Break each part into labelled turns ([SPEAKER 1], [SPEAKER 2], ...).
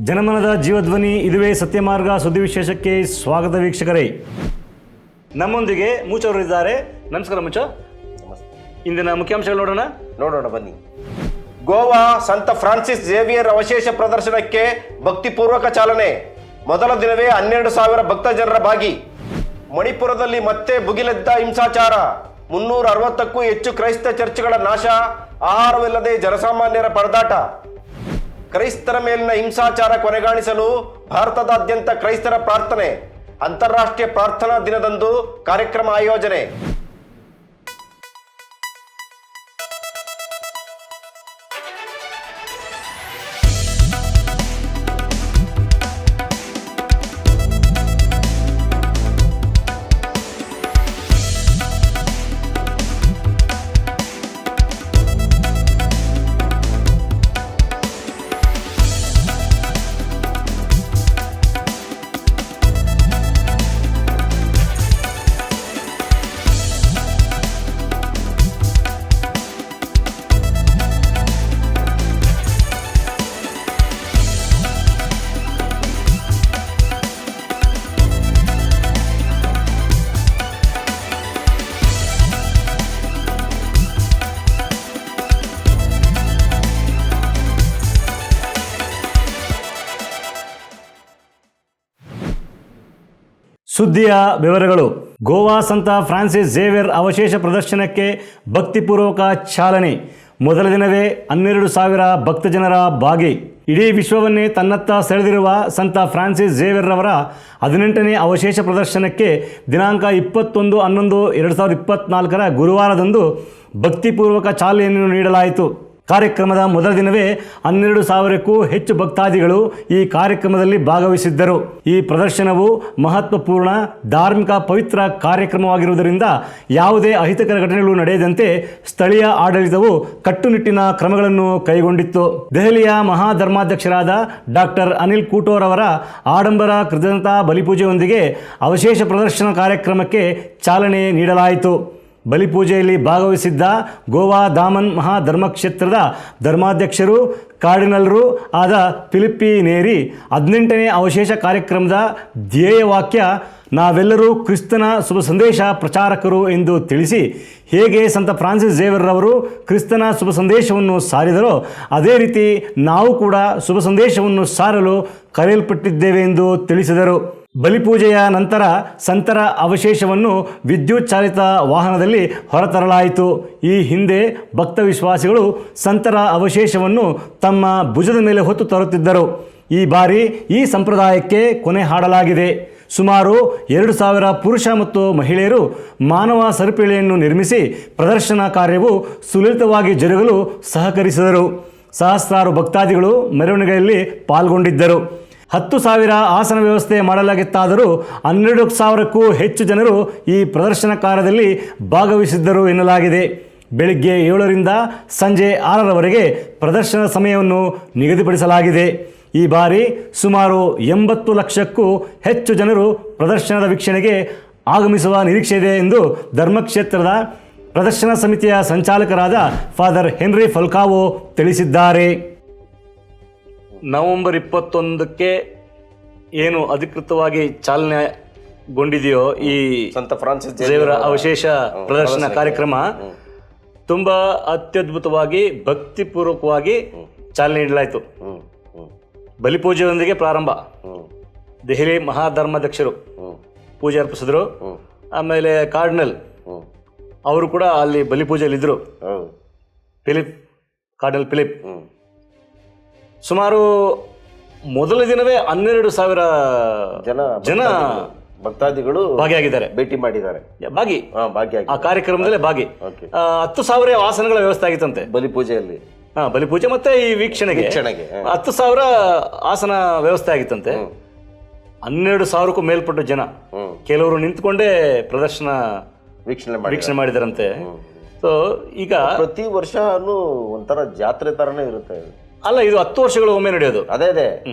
[SPEAKER 1] ಜನಮನದ ಜೀವಧ್ವನಿ ಇದುವೇ ಸತ್ಯಮಾರ್ಗ ಸುದ್ದಿ ವಿಶೇಷಕ್ಕೆ ಸ್ವಾಗತ ವೀಕ್ಷಕರೇ. ನಮ್ಮೊಂದಿಗೆ ಮೂಚವರಿದ್ದಾರೆ. ನಮಸ್ಕಾರ ಮೂಚ. ಇಂದಿನ ಮುಖ್ಯಾಂಶಗಳು ನೋಡೋಣ
[SPEAKER 2] ಬನ್ನಿ. ಗೋವಾ ಸಂತ ಫ್ರಾನ್ಸಿಸ್ ಝೇವಿಯರ್ ಅವಶೇಷ ಪ್ರದರ್ಶನಕ್ಕೆ ಭಕ್ತಿಪೂರ್ವಕ ಚಾಲನೆ. ಮೊದಲ ದಿನವೇ 12,000 ಭಕ್ತ ಜನರ ಭಾಗಿ. ಮಣಿಪುರದಲ್ಲಿ ಮತ್ತೆ ಭುಗಿಲೆದ್ದ ಹಿಂಸಾಚಾರ. 360ಕ್ಕೂ ಹೆಚ್ಚು ಕ್ರೈಸ್ತ ಚರ್ಚ್ಗಳ ನಾಶ. ಆಹಾರವಿಲ್ಲದೆ ಜನಸಾಮಾನ್ಯರ ಪರದಾಟ. ಕ್ರೈಸ್ತರ ಮೇಲಿನ ಹಿಂಸಾಚಾರ ಕೊನೆಗಾಣಿಸಲು ಭಾರತದಾದ್ಯಂತ ಕ್ರೈಸ್ತರ ಪ್ರಾರ್ಥನೆ. ಅಂತಾರಾಷ್ಟ್ರೀಯ ಪ್ರಾರ್ಥನಾ ದಿನದಂದು ಕಾರ್ಯಕ್ರಮ ಆಯೋಜನೆ.
[SPEAKER 1] ಸುದ್ದಿಯ ವಿವರಗಳು. ಗೋವಾ ಸಂತ ಫ್ರಾನ್ಸಿಸ್ ಝೇವಿಯರ್ ಅವಶೇಷ ಪ್ರದರ್ಶನಕ್ಕೆ ಭಕ್ತಿಪೂರ್ವಕ ಚಾಲನೆ. ಮೊದಲ ದಿನವೇ 12,000 ಭಕ್ತಜನರ ಭಾಗಿ. ಇಡೀ ವಿಶ್ವವನ್ನೇ ತನ್ನತ್ತ ಸೆಳೆದಿರುವ ಸಂತ ಫ್ರಾನ್ಸಿಸ್ ಝೇವಿಯರ್ ಅವರ 18ನೇ ಅವಶೇಷ ಪ್ರದರ್ಶನಕ್ಕೆ ದಿನಾಂಕ 21/11/2024 ಗುರುವಾರದಂದು ಭಕ್ತಿಪೂರ್ವಕ ಚಾಲನೆಯನ್ನು ನೀಡಲಾಯಿತು. ಕಾರ್ಯಕ್ರಮದ ಮೊದಲ ದಿನವೇ 12,000ಕ್ಕೂ ಹೆಚ್ಚು ಭಕ್ತಾದಿಗಳು ಈ ಕಾರ್ಯಕ್ರಮದಲ್ಲಿ ಭಾಗವಹಿಸಿದ್ದರು. ಈ ಪ್ರದರ್ಶನವು ಮಹತ್ವಪೂರ್ಣ ಧಾರ್ಮಿಕ ಪವಿತ್ರ ಕಾರ್ಯಕ್ರಮವಾಗಿರುವುದರಿಂದ ಯಾವುದೇ ಅಹಿತಕರ ಘಟನೆಗಳು ನಡೆಯದಂತೆ ಸ್ಥಳೀಯ ಆಡಳಿತವು ಕಟ್ಟುನಿಟ್ಟಿನ ಕ್ರಮಗಳನ್ನು ಕೈಗೊಂಡಿತ್ತು. ದೆಹಲಿಯ ಮಹಾಧರ್ಮಾಧ್ಯಕ್ಷರಾದ ಡಾಕ್ಟರ್ ಅನಿಲ್ ಕೂಟೋರ್ ಅವರ ಆಡಂಬರ ಕೃತಜ್ಞತಾ ಬಲಿಪೂಜೆಯೊಂದಿಗೆ ಅವಶೇಷ ಪ್ರದರ್ಶನ ಕಾರ್ಯಕ್ರಮಕ್ಕೆ ಚಾಲನೆ ನೀಡಲಾಯಿತು. ಬಲಿಪೂಜೆಯಲ್ಲಿ ಭಾಗವಹಿಸಿದ್ದ ಗೋವಾ ದಾಮನ್ ಮಹಾಧರ್ಮಕ್ಷೇತ್ರದ ಧರ್ಮಾಧ್ಯಕ್ಷರು ಕಾರ್ಡಿನಲ್ರು ಆದ ಫಿಲಿಪ್ಪಿ ನೇರಿ 18ನೇ ಅವಶೇಷ ಕಾರ್ಯಕ್ರಮದ ಧ್ಯೇಯವಾಕ್ಯ ನಾವೆಲ್ಲರೂ ಕ್ರಿಸ್ತನ ಶುಭ ಸಂದೇಶ ಪ್ರಚಾರಕರು ಎಂದು ತಿಳಿಸಿ, ಹೇಗೆ ಸಂತ ಫ್ರಾನ್ಸಿಸ್ ಝೇವಿಯರ್ ಅವರು ಕ್ರಿಸ್ತನ ಶುಭ ಸಂದೇಶವನ್ನು ಸಾರಿದರೋ ಅದೇ ರೀತಿ ನಾವು ಕೂಡ ಶುಭ ಸಂದೇಶವನ್ನು ಸಾರಲು ಕರೆಯಲ್ಪಟ್ಟಿದ್ದೇವೆ ಎಂದು ತಿಳಿಸಿದರು. ಬಲಿಪೂಜೆಯ ನಂತರ ಸಂತರ ಅವಶೇಷವನ್ನು ವಿದ್ಯುತ್ ಚಾಲಿತ ವಾಹನದಲ್ಲಿ ಹೊರತರಲಾಯಿತು. ಈ ಹಿಂದೆ ಭಕ್ತ ವಿಶ್ವಾಸಿಗಳು ಸಂತರ ಅವಶೇಷವನ್ನು ತಮ್ಮ ಭುಜದ ಮೇಲೆ ಹೊತ್ತು ತರುತ್ತಿದ್ದರು. ಈ ಬಾರಿ ಈ ಸಂಪ್ರದಾಯಕ್ಕೆ ಕೊನೆ ಹಾಡಲಾಗಿದೆ. ಸುಮಾರು 2,000 ಪುರುಷ ಮತ್ತು ಮಹಿಳೆಯರು ಮಾನವ ಸರಪಳಿಯನ್ನು ನಿರ್ಮಿಸಿ ಪ್ರದರ್ಶನ ಕಾರ್ಯವು ಸುಲಲಿತವಾಗಿ ಜರುಗಲು ಸಹಕರಿಸಿದರು. ಸಹಸ್ರಾರು ಭಕ್ತಾದಿಗಳು ಮೆರವಣಿಗೆಯಲ್ಲಿ ಪಾಲ್ಗೊಂಡಿದ್ದರು. 10,000 ಆಸನ ವ್ಯವಸ್ಥೆ ಮಾಡಲಾಗಿತ್ತಾದರೂ 12,000ಕ್ಕೂ ಹೆಚ್ಚು ಜನರು ಈ ಪ್ರದರ್ಶನ ಕಾರ್ಯದಲ್ಲಿ ಭಾಗವಹಿಸಿದ್ದರು ಎನ್ನಲಾಗಿದೆ. ಬೆಳಿಗ್ಗೆ 7ರಿಂದ ಸಂಜೆ 6ರವರೆಗೆ ಪ್ರದರ್ಶನ ಸಮಯವನ್ನು ನಿಗದಿಪಡಿಸಲಾಗಿದೆ. ಈ ಬಾರಿ ಸುಮಾರು 80 ಲಕ್ಷಕ್ಕೂ ಹೆಚ್ಚು ಜನರು ಪ್ರದರ್ಶನದ ವೀಕ್ಷಣೆಗೆ ಆಗಮಿಸುವ ನಿರೀಕ್ಷೆ ಇದೆ ಎಂದು ಧರ್ಮಕ್ಷೇತ್ರದ ಪ್ರದರ್ಶನ ಸಮಿತಿಯ ಸಂಚಾಲಕರಾದ ಫಾದರ್ ಹೆನ್ರಿ ಫಲ್ಕಾವೋ ತಿಳಿಸಿದ್ದಾರೆ. ನವೆಂಬರ್ 21ಕ್ಕೆ ಏನು ಅಧಿಕೃತವಾಗಿ ಚಾಲನೆಗೊಂಡಿದೆಯೋ ಈ
[SPEAKER 2] ಸಂತ ಫ್ರಾನ್ಸಿಸ್
[SPEAKER 1] ಝೇವಿಯರ್ ಅವಶೇಷ ಪ್ರದರ್ಶನ ಕಾರ್ಯಕ್ರಮ ತುಂಬಾ ಅತ್ಯದ್ಭುತವಾಗಿ ಭಕ್ತಿಪೂರ್ವಕವಾಗಿ ಚಾಲನೆ ನೀಡಲಾಯಿತು. ಬಲಿಪೂಜೆಯೊಂದಿಗೆ ಪ್ರಾರಂಭ. ದೆಹಲಿ ಮಹಾಧರ್ಮಾಧ್ಯಕ್ಷರು ಪೂಜೆ ಅರ್ಪಿಸಿದ್ರು. ಆಮೇಲೆ ಕಾರ್ಡಿನಲ್ ಅವರು ಕೂಡ ಅಲ್ಲಿ ಬಲಿಪೂಜೆಯಲ್ಲಿದ್ದರು. Cardinal Philip. ಸುಮಾರು ಮೊದಲ ದಿನವೇ 12,000 ಜನ
[SPEAKER 2] ಭಕ್ತಾದಿಗಳು
[SPEAKER 1] ಭಾಗಿಯಾಗಿದ್ದಾರೆ,
[SPEAKER 2] ಭೇಟಿ ಮಾಡಿದ್ದಾರೆ.
[SPEAKER 1] ಆ ಕಾರ್ಯಕ್ರಮದಲ್ಲೇ ಭಾಗಿ. 10,000 ಆಸನಗಳ ವ್ಯವಸ್ಥೆ ಆಗಿತ್ತಂತೆ
[SPEAKER 2] ಬಲಿಪೂಜೆಯಲ್ಲಿ.
[SPEAKER 1] ಬಲಿಪೂಜೆ ಮತ್ತೆ ಈ ವೀಕ್ಷಣೆಗೆ 10,000 ಆಸನ ವ್ಯವಸ್ಥೆ ಆಗಿತ್ತಂತೆ. 12,000ಕ್ಕೂ ಮೇಲ್ಪಟ್ಟ ಜನ, ಕೆಲವರು ನಿಂತ್ಕೊಂಡೇ ಪ್ರದರ್ಶನ ವೀಕ್ಷಣೆ ಮಾಡಿದಾರಂತೆ. ಸೊ ಈಗ
[SPEAKER 2] ಪ್ರತಿ ವರ್ಷ ಒಂಥರ ಜಾತ್ರೆ ತರನೇ ಇರುತ್ತೆ.
[SPEAKER 1] ಅಲ್ಲ, ಇದು 10 ವರ್ಷಗಳು ಒಮ್ಮೆ ನಡೆಯೋದು.
[SPEAKER 2] ಅದೇ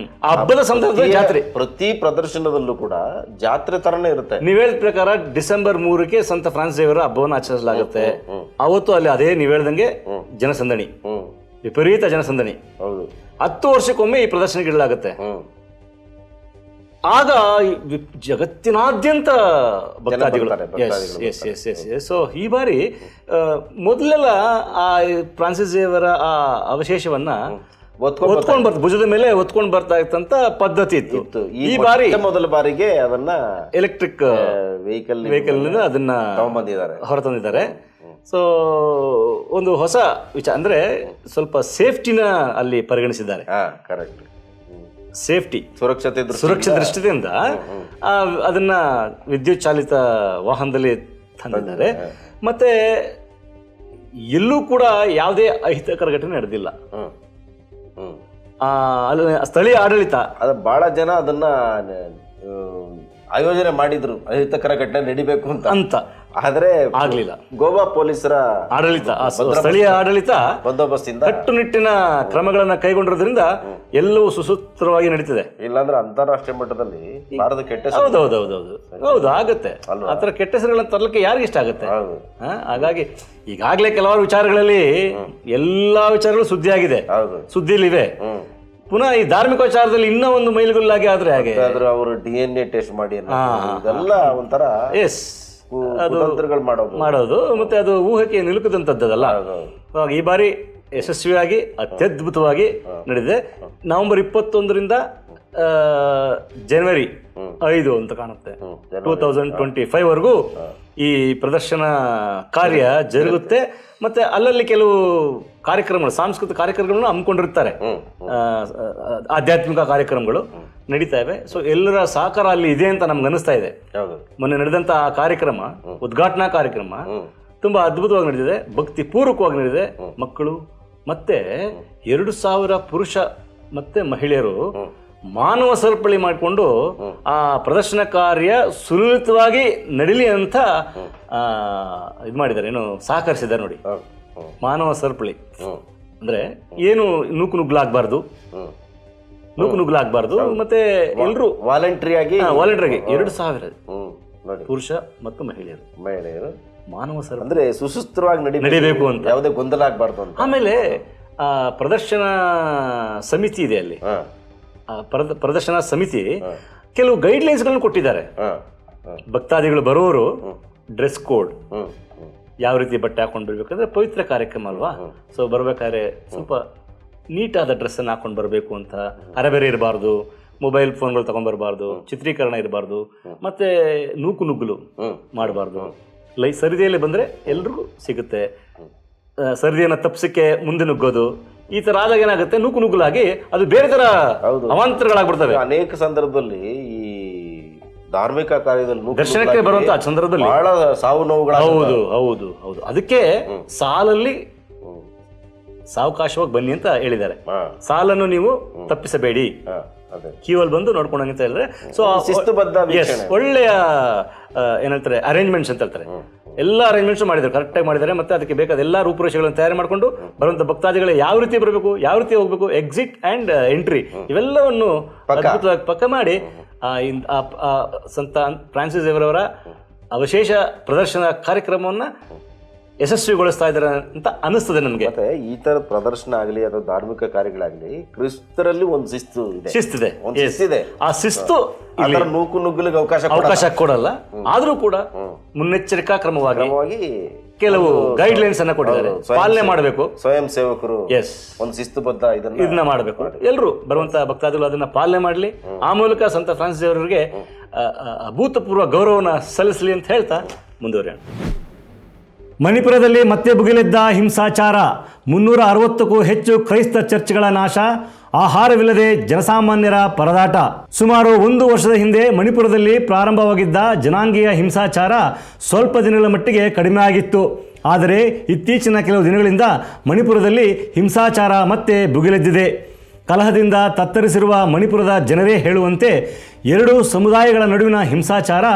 [SPEAKER 1] ಆ ಹಬ್ಬದ ಸಂದರ್ಭದಲ್ಲಿ ಜಾತ್ರೆ.
[SPEAKER 2] ಪ್ರತಿ ಪ್ರದರ್ಶನದಲ್ಲೂ ಕೂಡ ಜಾತ್ರೆ ತರನೇ ಇರುತ್ತೆ.
[SPEAKER 1] ನೀವ್ ಹೇಳಿದ ಪ್ರಕಾರ ಡಿಸೆಂಬರ್ 3ಕ್ಕೆ ಸಂತ ಫ್ರಾನ್ಸಿಸ್ ಝೇವಿಯರ್ ಹಬ್ಬವನ್ನು ಆಚರಿಸಲಾಗುತ್ತೆ. ಅವತ್ತು ಅಲ್ಲಿ ಅದೇ ನೀವ್ ಹೇಳ್ದಂಗೆ ಜನಸಂದಣಿ, ವಿಪರೀತ ಜನಸಂದಣಿ. 10 ವರ್ಷಕ್ಕೊಮ್ಮೆ ಈ ಪ್ರದರ್ಶನಗಳಾಗುತ್ತೆ. ಆಗ ಜಗತ್ತಿನಾದ್ಯಂತ ಭಕ್ತಾದಿಗಳು. ಸೊ ಈ ಬಾರಿ ಮೊದಲೆಲ್ಲ ಆ ಫ್ರಾನ್ಸಿಸ್ ಝೇವಿಯರ್ ಆ ಅವಶೇಷವನ್ನ ಹೊತ್ಕೊಂಡು ಭುಜದ ಮೇಲೆ ಹೊತ್ಕೊಂಡು ಬರ್ತಾ ಇತ್ತಂತ ಪದ್ಧತಿ ಇತ್ತು. ಈ ಬಾರಿ
[SPEAKER 2] ಮೊದಲ ಬಾರಿಗೆ ಅದನ್ನ
[SPEAKER 1] ಎಲೆಕ್ಟ್ರಿಕ್ ವೆಹಿಕಲ್ ಅದನ್ನ ಹೊರತಂದಿದ್ದಾರೆ. ಸೊ ಒಂದು ಹೊಸ ವಿಚಾರ ಅಂದ್ರೆ ಸ್ವಲ್ಪ ಸೇಫ್ಟಿನ ಅಲ್ಲಿ ಪರಿಗಣಿಸಿದ್ದಾರೆ. ಸೇಫ್ಟಿ, ಸುರಕ್ಷತೆ ದೃಷ್ಟಿಯಿಂದ ಅದನ್ನ ವಿದ್ಯುತ್ ಚಾಲಿತ ವಾಹನದಲ್ಲಿ ತಂದಿದ್ದಾರೆ. ಮತ್ತೆ ಎಲ್ಲೂ ಕೂಡ ಯಾವುದೇ ಅಹಿತಕರ ಘಟನೆ ನಡೆದಿಲ್ಲ. ಅಲ್ಲಿ ಸ್ಥಳೀಯ ಆಡಳಿತ
[SPEAKER 2] ಬಹಳ ಜನ ಅದನ್ನ ಆಯೋಜನೆ ಮಾಡಿದ್ರು, ಅಹಿತಕರ ಘಟನೆ ನಡಿಬೇಕು ಅಂತ. ಆದ್ರೆ
[SPEAKER 1] ಆಗ್ಲಿಲ್ಲ.
[SPEAKER 2] ಗೋವಾ ಪೊಲೀಸರ
[SPEAKER 1] ಆಡಳಿತ, ಸ್ಥಳೀಯ ಆಡಳಿತ
[SPEAKER 2] ಬಂದೋಬಸ್ತಿಂದ
[SPEAKER 1] ಕಟ್ಟುನಿಟ್ಟಿನ ಕ್ರಮಗಳನ್ನ ಕೈಗೊಂಡಿರೋದ್ರಿಂದ ಎಲ್ಲವೂ ಸುಸೂತ್ರವಾಗಿ ನಡೀತಿದೆ.
[SPEAKER 2] ಇಲ್ಲಾಂದ್ರೆ ಅಂತಾರಾಷ್ಟ್ರೀಯ ಮಟ್ಟದಲ್ಲಿ ಭಾರತ ಕೆಟ್ಟ
[SPEAKER 1] ಹೌದು ಆಗತ್ತೆ. ಆತರ ಕೆಟ್ಟ ಹೆಸರುಗಳನ್ನ ತರಲಿಕ್ಕೆ ಯಾರಿಗೆ ಇಷ್ಟ ಆಗುತ್ತೆ? ಹಾಗಾಗಿ ಈಗಾಗಲೇ ಕೆಲವಾರು ವಿಚಾರಗಳಲ್ಲಿ ಎಲ್ಲಾ ವಿಚಾರಗಳು ಸುದ್ದಿಯಾಗಿದೆ, ಸುದ್ದಿಲಿವೆ. ಪುನಃ ಈ ಧಾರ್ಮಿಕ ವಿಚಾರದಲ್ಲಿ ಇನ್ನೂ ಒಂದು ಮೈಲುಗಲ್ಲಾಗಿ ಆದ್ರೆ ಹಾಗೆ
[SPEAKER 2] ಅವರು DNA ಟೆಸ್ಟ್ ಮಾಡಿ ಇದೆಲ್ಲ ಒಂಥರ
[SPEAKER 1] ಮಾಡೋದು, ಮತ್ತೆ ಅದು ಊಹೆಗೆ ನಿಲುಕದಂತದ್ದಲ್ಲ. ಈ ಬಾರಿ ಯಶಸ್ವಿಯಾಗಿ ಅತ್ಯದ್ಭುತವಾಗಿ ನಡೆದಿದೆ. ನವೆಂಬರ್ 21ರಿಂದ ಜನವರಿ 5 ಅಂತ ಕಾಣುತ್ತೆ 2025 ವರೆಗೂ ಈ ಪ್ರದರ್ಶನ ಕಾರ್ಯ ಜರುಗುತ್ತೆ. ಮತ್ತೆ ಅಲ್ಲಲ್ಲಿ ಕೆಲವು ಕಾರ್ಯಕ್ರಮಗಳು, ಸಾಂಸ್ಕೃತಿಕ ಕಾರ್ಯಕ್ರಮಗಳನ್ನು ಹಮ್ಮಿಕೊಂಡಿರ್ತಾರೆ, ಆಧ್ಯಾತ್ಮಿಕ ಕಾರ್ಯಕ್ರಮಗಳು ನಡೀತಾ ಇವೆ. ಸೊ ಎಲ್ಲರ ಸಹಕಾರ ಅಲ್ಲಿ ಇದೆ ಅಂತ ನಮ್ಗೆ ಅನಿಸ್ತಾ ಇದೆ. ಮೊನ್ನೆ ನಡೆದಂತ ಕಾರ್ಯಕ್ರಮ, ಉದ್ಘಾಟನಾ ಕಾರ್ಯಕ್ರಮ ತುಂಬಾ ಅದ್ಭುತವಾಗಿ ನಡೆದಿದೆ, ಭಕ್ತಿ ಪೂರ್ವಕವಾಗಿ ನಡೆದಿದೆ. ಮಕ್ಕಳು ಮತ್ತೆ 2,000 ಪುರುಷ ಮತ್ತೆ ಮಹಿಳೆಯರು ಮಾನವ ಸರಪಳಿ ಮಾಡಿಕೊಂಡು ಆ ಪ್ರದರ್ಶನ ಕಾರ್ಯ ಸುಲಲಿತವಾಗಿ ನಡೀಲಿ ಅಂತ ಇದು ಮಾಡಿದ್ದಾರೆ, ಏನು ಸಹಕರಿಸಿದ್ದಾರೆ ನೋಡಿ. ಮಾನವ ಸರಪಳಿ ಅಂದ್ರೆ ಏನು ನುಗ್ಗುಲಾಗಬಾರ್ದು, ಮತ್ತೆ ಎಲ್ಲರೂ ವಾಲಂಟರಿಯಾಗಿ 2,000 ಪುರುಷ ಮತ್ತು ಮಹಿಳೆಯರು ಮಾನವ ಸರಪಳಿ
[SPEAKER 2] ಅಂದ್ರೆ ಸುಸೂತ್ರವಾಗಿ ನಡಿಬೇಕು ಅಂತ, ಯಾವುದೇ ಗೊಂದಲ ಆಗಬಾರ್ದು ಅಂತ.
[SPEAKER 1] ಆಮೇಲೆ ಪ್ರದರ್ಶನ ಸಮಿತಿ ಇದೆ ಅಲ್ಲಿ, ಪ್ರದರ್ಶನ ಸಮಿತಿ ಕೆಲವು ಗೈಡ್ಲೈನ್ಸ್ಗಳನ್ನು ಕೊಟ್ಟಿದ್ದಾರೆ. ಭಕ್ತಾದಿಗಳು ಬರೋರು ಡ್ರೆಸ್ ಕೋಡ್, ಯಾವ ರೀತಿ ಬಟ್ಟೆ ಹಾಕೊಂಡು ಬರ್ಬೇಕಂದ್ರೆ ಪವಿತ್ರ ಕಾರ್ಯಕ್ರಮ ಅಲ್ವಾ, ಸೊ ಬರ್ಬೇಕಾದ್ರೆ ಸ್ವಲ್ಪ ನೀಟಾದ ಡ್ರೆಸ್ ಅನ್ನು ಹಾಕೊಂಡು ಬರಬೇಕು ಅಂತ. ಅರೆಬೇರೆ ಇರಬಾರ್ದು, ಮೊಬೈಲ್ ಫೋನ್ಗಳು ತಗೊಂಡ್ಬರ್ಬಾರ್ದು, ಚಿತ್ರೀಕರಣ ಇರಬಾರ್ದು, ಮತ್ತೆ ನುಗ್ಗಲು ಮಾಡಬಾರ್ದು. ಸರಿದಿಯಲ್ಲಿ ಬಂದರೆ ಎಲ್ರಿಗೂ ಸಿಗುತ್ತೆ. ಸರಿದಿಯನ್ನು ತಪ್ಪಿಸಕ್ಕೆ ಮುಂದೆ ನುಗ್ಗೋದು, ಈ ತರ ಆದಾಗ ಏನಾಗುತ್ತೆ, ನುಗ್ಗುಲಾಗಿ ಅದು ಬೇರೆ ತರ ಅವಾಂತರಗಳಾಗ್ಬಿಡ್ತವೆ.
[SPEAKER 2] ಅನೇಕ ಸಂದರ್ಭದಲ್ಲಿ ಈ ಧಾರ್ಮಿಕ ಕಾರ್ಯದಲ್ಲಿ
[SPEAKER 1] ದರ್ಶನಕ್ಕೆ ಬರುವಂತ ಸಂದರ್ಭದಲ್ಲಿ
[SPEAKER 2] ಬಹಳ ಸಾವು ನೋವುಗಳು.
[SPEAKER 1] ಹೌದು. ಅದಕ್ಕೆ ಸಾಲಲ್ಲಿ ಸಾವಕಾಶವಾಗಿ ಬನ್ನಿ ಅಂತ ಹೇಳಿದ್ದಾರೆ. ಸಾಲನ್ನು ನೀವು ತಪ್ಪಿಸಬೇಡಿ, ಕ್ಯೂವಲ್ಲಿ ಬಂದು ನೋಡ್ಕೊಂಡು ಅಂತ ಹೇಳಿದ್ರೆ. ಸೊ
[SPEAKER 2] ಶಿಸ್ತುಬದ್ಧ
[SPEAKER 1] ಒಳ್ಳೆಯ ಏನಂತಾರೆ ಅರೇಂಜ್ಮೆಂಟ್ಸ್ ಅಂತ ಹೇಳ್ತಾರೆ. ಎಲ್ಲ ಅರೇಂಜ್ಮೆಂಟ್ಸ್ ಮಾಡಿದ್ದಾರೆ, ಕರೆಕ್ಟಾಗಿ ಮಾಡಿದ್ದಾರೆ. ಮತ್ತೆ ಅದಕ್ಕೆ ಬೇಕಾದ ಎಲ್ಲ ರೂಪುರೇಷೆಗಳನ್ನು ತಯಾರು ಮಾಡಿಕೊಂಡು ಬರುವಂಥ ಭಕ್ತಾದಿಗಳು ಯಾವ ರೀತಿ ಬರಬೇಕು, ಯಾವ ರೀತಿ ಹೋಗಬೇಕು, ಎಕ್ಸಿಟ್ ಆ್ಯಂಡ್ ಎಂಟ್ರಿ ಇವೆಲ್ಲವನ್ನು ಅದ್ಭುತವಾಗಿ ಪಕ್ಕ ಮಾಡಿ ಸಂತ ಫ್ರಾನ್ಸಿಸ್ ಝೇವಿಯರ್ ಅವರ ಅವಶೇಷ ಪ್ರದರ್ಶನ ಕಾರ್ಯಕ್ರಮವನ್ನು ಯಶಸ್ವಿಗೊಳಿಸ್ತಾ ಇದ್ದಾರೆ ಅಂತ ಅನಿಸ್ತದೆ ನಮಗೆ.
[SPEAKER 2] ಮತ್ತೆ ಈ ತರ ಪ್ರದರ್ಶನ ಆಗಲಿ ಅಥವಾ ಧಾರ್ಮಿಕ ಕಾರ್ಯಗಳಾಗಲಿ ಕ್ರಿಸ್ತರಲ್ಲಿ ಒಂದು ಶಿಸ್ತಿದೆ. ಆ ಶಿಸ್ತು ನುಗ್ಗುಲಿಗೆ ಅವಕಾಶ
[SPEAKER 1] ಕೊಡಲ್ಲ. ಆದ್ರೂ ಕೂಡ ಮುನ್ನೆಚ್ಚರಿಕಾ ಕ್ರಮವಾಗಿ ಕೆಲವು ಗೈಡ್ ಲೈನ್ಸ್ ಅನ್ನ ಕೊಟ್ಟಿದ್ದಾರೆ, ಪಾಲನೆ ಮಾಡಬೇಕು.
[SPEAKER 2] ಸ್ವಯಂ ಸೇವಕರು ಒಂದು ಶಿಸ್ತುಬದ್ಧ ಇದನ್ನ
[SPEAKER 1] ಮಾಡಬೇಕು. ಎಲ್ಲರೂ ಬರುವಂತಹ ಭಕ್ತಾದಿಗಳು ಅದನ್ನ ಪಾಲನೆ ಮಾಡಲಿ. ಆ ಮೂಲಕ ಸಂತ ಫ್ರಾನ್ಸಿಸ್ ಝೇವಿಯರ್ ಅವರಿಗೆ ಅಭೂತಪೂರ್ವ ಗೌರವನ ಸಲ್ಲಿಸಲಿ ಅಂತ ಹೇಳ್ತಾ ಮುಂದುವರಿಯೋಣ. ಮಣಿಪುರದಲ್ಲಿ ಮತ್ತೆ ಭುಗಿಲೆದ್ದ ಹಿಂಸಾಚಾರ, 360ಕ್ಕೂ ಹೆಚ್ಚು ಕ್ರೈಸ್ತ ಚರ್ಚ್ಗಳ ನಾಶ, ಆಹಾರವಿಲ್ಲದೆ ಜನಸಾಮಾನ್ಯರ ಪರದಾಟ. ಸುಮಾರು 1 ವರ್ಷದ ಹಿಂದೆ ಮಣಿಪುರದಲ್ಲಿ ಪ್ರಾರಂಭವಾಗಿದ್ದ ಜನಾಂಗೀಯ ಹಿಂಸಾಚಾರ ಸ್ವಲ್ಪ ದಿನಗಳ ಮಟ್ಟಿಗೆ ಕಡಿಮೆ ಆಗಿತ್ತು. ಆದರೆ ಇತ್ತೀಚಿನ ಕೆಲವು ದಿನಗಳಿಂದ ಮಣಿಪುರದಲ್ಲಿ ಹಿಂಸಾಚಾರ ಮತ್ತೆ ಭುಗಿಲೆದ್ದಿದೆ. ಕಲಹದಿಂದ ತತ್ತರಿಸಿರುವ ಮಣಿಪುರದ ಜನರೇ ಹೇಳುವಂತೆ 2 ಸಮುದಾಯಗಳ ನಡುವಿನ ಹಿಂಸಾಚಾರ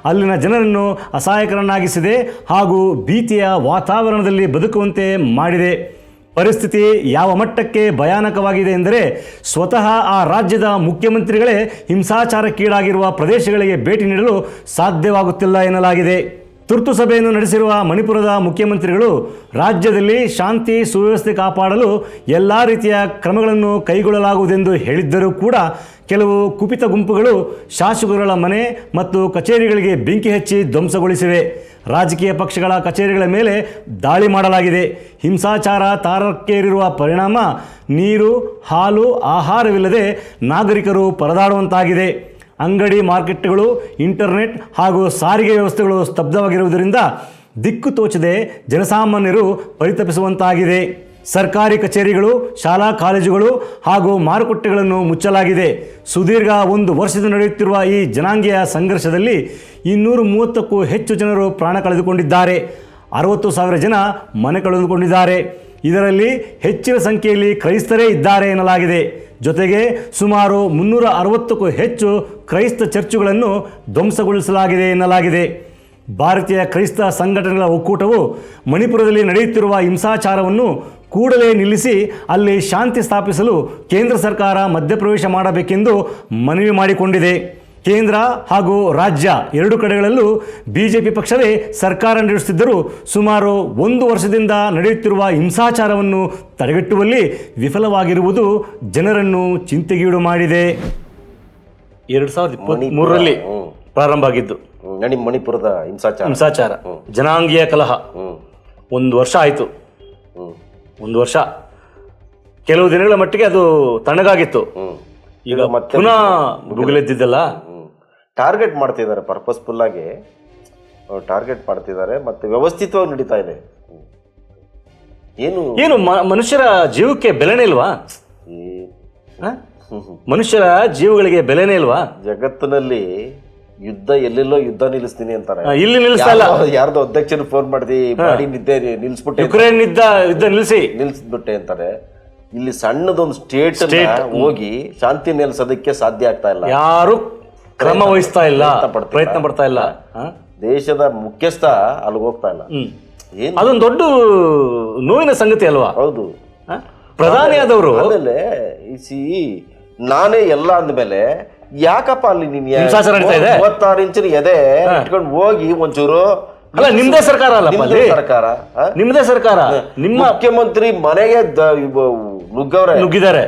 [SPEAKER 1] ಅಲ್ಲಿನ ಜನರನ್ನು ಅಸಹಾಯಕರನ್ನಾಗಿಸಿದೆ ಹಾಗೂ ಭೀತಿಯ ವಾತಾವರಣದಲ್ಲಿ ಬದುಕುವಂತೆ ಮಾಡಿದೆ. ಪರಿಸ್ಥಿತಿ ಯಾವ ಮಟ್ಟಕ್ಕೆ ಭಯಾನಕವಾಗಿದೆ ಎಂದರೆ ಸ್ವತಃ ಆ ರಾಜ್ಯದ ಮುಖ್ಯಮಂತ್ರಿಗಳೇ ಹಿಂಸಾಚಾರಕ್ಕೀಡಾಗಿರುವ ಪ್ರದೇಶಗಳಿಗೆ ಭೇಟಿ ನೀಡಲು ಸಾಧ್ಯವಾಗುತ್ತಿಲ್ಲ ಎನ್ನಲಾಗಿದೆ. ತುರ್ತು ಸಭೆಯನ್ನು ನಡೆಸಿರುವ ಮಣಿಪುರದ ಮುಖ್ಯಮಂತ್ರಿಗಳು ರಾಜ್ಯದಲ್ಲಿ ಶಾಂತಿ ಸುವ್ಯವಸ್ಥೆ ಕಾಪಾಡಲು ಎಲ್ಲ ರೀತಿಯ ಕ್ರಮಗಳನ್ನು ಕೈಗೊಳ್ಳಲಾಗುವುದೆಂದು ಹೇಳಿದ್ದರೂ ಕೂಡ ಕೆಲವು ಕುಪಿತ ಗುಂಪುಗಳು ಶಾಸಕರುಗಳ ಮನೆ ಮತ್ತು ಕಚೇರಿಗಳಿಗೆ ಬೆಂಕಿ ಹಚ್ಚಿ ಧ್ವಂಸಗೊಳಿಸಿವೆ. ರಾಜಕೀಯ ಪಕ್ಷಗಳ ಕಚೇರಿಗಳ ಮೇಲೆ ದಾಳಿ ಮಾಡಲಾಗಿದೆ. ಹಿಂಸಾಚಾರ ತಾರಕಕ್ಕೇರಿರುವ ಪರಿಣಾಮ ನೀರು, ಹಾಲು, ಆಹಾರವಿಲ್ಲದೆ ನಾಗರಿಕರು ಪರದಾಡುವಂತಾಗಿದೆ. ಅಂಗಡಿ, ಮಾರ್ಕೆಟ್ಗಳು, ಇಂಟರ್ನೆಟ್ ಹಾಗೂ ಸಾರಿಗೆ ವ್ಯವಸ್ಥೆಗಳು ಸ್ತಬ್ಧವಾಗಿರುವುದರಿಂದ ದಿಕ್ಕು ತೋಚದೆ ಜನಸಾಮಾನ್ಯರು ಪರಿತಪಿಸುವಂತಾಗಿದೆ. ಸರ್ಕಾರಿ ಕಚೇರಿಗಳು, ಶಾಲಾ ಕಾಲೇಜುಗಳು ಹಾಗೂ ಮಾರುಕಟ್ಟೆಗಳನ್ನು ಮುಚ್ಚಲಾಗಿದೆ. ಸುದೀರ್ಘ 1 ವರ್ಷದಿಂದ ನಡೆಯುತ್ತಿರುವ ಈ ಜನಾಂಗೀಯ ಸಂಘರ್ಷದಲ್ಲಿ 230ಕ್ಕೂ ಹೆಚ್ಚು ಜನರು ಪ್ರಾಣ ಕಳೆದುಕೊಂಡಿದ್ದಾರೆ. 60,000 ಜನ ಮನೆ ಕಳೆದುಕೊಂಡಿದ್ದಾರೆ. ಇದರಲ್ಲಿ ಹೆಚ್ಚಿನ ಸಂಖ್ಯೆಯಲ್ಲಿ ಕ್ರೈಸ್ತರೇ ಇದ್ದಾರೆ ಎನ್ನಲಾಗಿದೆ. ಜೊತೆಗೆ ಸುಮಾರು 360ಕ್ಕೂ ಹೆಚ್ಚು ಕ್ರೈಸ್ತ ಚರ್ಚುಗಳನ್ನು ಧ್ವಂಸಗೊಳಿಸಲಾಗಿದೆ ಎನ್ನಲಾಗಿದೆ. ಭಾರತೀಯ ಕ್ರೈಸ್ತ ಸಂಘಟನೆಗಳ ಒಕ್ಕೂಟವು ಮಣಿಪುರದಲ್ಲಿ ನಡೆಯುತ್ತಿರುವ ಹಿಂಸಾಚಾರವನ್ನು ಕೂಡಲೇ ನಿಲ್ಲಿಸಿ ಅಲ್ಲಿ ಶಾಂತಿ ಸ್ಥಾಪಿಸಲು ಕೇಂದ್ರ ಸರ್ಕಾರ ಮಧ್ಯಪ್ರವೇಶ ಮಾಡಬೇಕೆಂದು ಮನವಿ ಮಾಡಿಕೊಂಡಿದೆ. ಕೇಂದ್ರ ಹಾಗೂ ರಾಜ್ಯ ಎರಡೂ ಕಡೆಗಳಲ್ಲೂ ಬಿಜೆಪಿ ಪಕ್ಷವೇ ಸರ್ಕಾರ ನಡೆಸುತ್ತಿದ್ದರೂ ಸುಮಾರು 1 ವರ್ಷದಿಂದ ನಡೆಯುತ್ತಿರುವ ಹಿಂಸಾಚಾರವನ್ನು ತಡೆಗಟ್ಟುವಲ್ಲಿ ವಿಫಲವಾಗಿರುವುದು ಜನರನ್ನು ಚಿಂತೆಗೀಡು ಮಾಡಿದೆ. 2023ರಲ್ಲಿ ಪ್ರಾರಂಭ ಆಗಿದ್ದು
[SPEAKER 2] ಮಣಿಪುರದ
[SPEAKER 1] ಹಿಂಸಾಚಾರ, ಜನಾಂಗೀಯ ಕಲಹ. 1 ವರ್ಷ ಆಯಿತು. 1 ವರ್ಷ, ಕೆಲವು ದಿನಗಳ ಮಟ್ಟಿಗೆ ಅದು ತಣ್ಣಗಾಗಿತ್ತು. ಈಗ ಪುನಃ ಭುಗಿಲೆದ್ದಿದ್ದಲ್ಲ.
[SPEAKER 2] ಟಾರ್ಗೆಟ್ ಮಾಡ್ತಿದ್ದಾರೆ, ಪರ್ಪಸ್ಫುಲ್ ಆಗಿ ಟಾರ್ಗೆಟ್ ಮಾಡ್ತಿದ್ದಾರೆ, ಮತ್ತೆ ವ್ಯವಸ್ಥಿತವಾಗಿ ನಡೀತಾ ಇದೆ.
[SPEAKER 1] ಏನು ಮನುಷ್ಯರ ಜೀವಕ್ಕೆ ಬೆಲೆನೇ ಇಲ್ವಾ? ಮನುಷ್ಯರ ಜೀವಗಳಿಗೆ ಬೆಲೆನೇ ಇಲ್ವಾ?
[SPEAKER 2] ಜಗತ್ತಿನಲ್ಲಿ ಯುದ್ಧ ಎಲ್ಲೆಲ್ಲೋ ಯುದ್ಧ ನಿಲ್ಲಿಸ್ತೀನಿ ಅಂತಾರೆ,
[SPEAKER 1] ಇಲ್ಲಿ ನಿಲ್ಲಿಸ್ತಾ ಇಲ್ಲ.
[SPEAKER 2] ಯಾರ್ದೋ ಅಧ್ಯಕ್ಷರು ಫೋನ್ ಮಾಡಿ ನಿದ್ದೆ ನಿಲ್ಸ್ಬಿಟ್ಟೆ,
[SPEAKER 1] ಯುಕ್ರೇನ್ ಯುದ್ಧ
[SPEAKER 2] ನಿಲ್ಸ್ಬಿಟ್ಟೆ ಅಂತಾರೆ. ಇಲ್ಲಿ ಸಣ್ಣದೊಂದು ಸ್ಟೇಟ್ ಹೋಗಿ ಶಾಂತಿ ನೆಲೆಸೋದಕ್ಕೆ ಸಾಧ್ಯ ಆಗ್ತಾ ಇಲ್ಲ.
[SPEAKER 1] ಯಾರು ಕ್ರಮ ವಹಿಸ್ತಾ ಇಲ್ಲ, ಪ್ರಯತ್ನ ಪಡ್ತಾ ಇಲ್ಲ.
[SPEAKER 2] ದೇಶದ ಮುಖ್ಯಸ್ಥ ಅಲ್ಲಿಗೆ ಹೋಗ್ತಾ ಇಲ್ಲ.
[SPEAKER 1] ಅದೊಂದು ದೊಡ್ಡ ನೋವಿನ ಸಂಗತಿ ಅಲ್ವಾ?
[SPEAKER 2] ಹೌದು.
[SPEAKER 1] ಪ್ರಧಾನಿ ಆದವರು
[SPEAKER 2] ಆಮೇಲೆ ನಾನೇ ಎಲ್ಲ ಅಂದ್ಮೇಲೆ ಯಾಕಪ್ಪ ಅಲ್ಲಿ ನೀನ್ 36 ಇಂಚಿನ ಎದೆ ಇಟ್ಕೊಂಡು ಹೋಗಿ ಒಂಚೂರು
[SPEAKER 1] ಅಲ್ಲ, ನಿಮ್ದೇ ಸರ್ಕಾರ ಅಲ್ಲ,
[SPEAKER 2] ಸರ್ಕಾರ
[SPEAKER 1] ನಿಮ್ದೇ ಸರ್ಕಾರ, ನಿಮ್ಮ
[SPEAKER 2] ಮುಖ್ಯಮಂತ್ರಿ ಮನೆಗೆ ನುಗ್ಗಿದ್ದಾರೆ.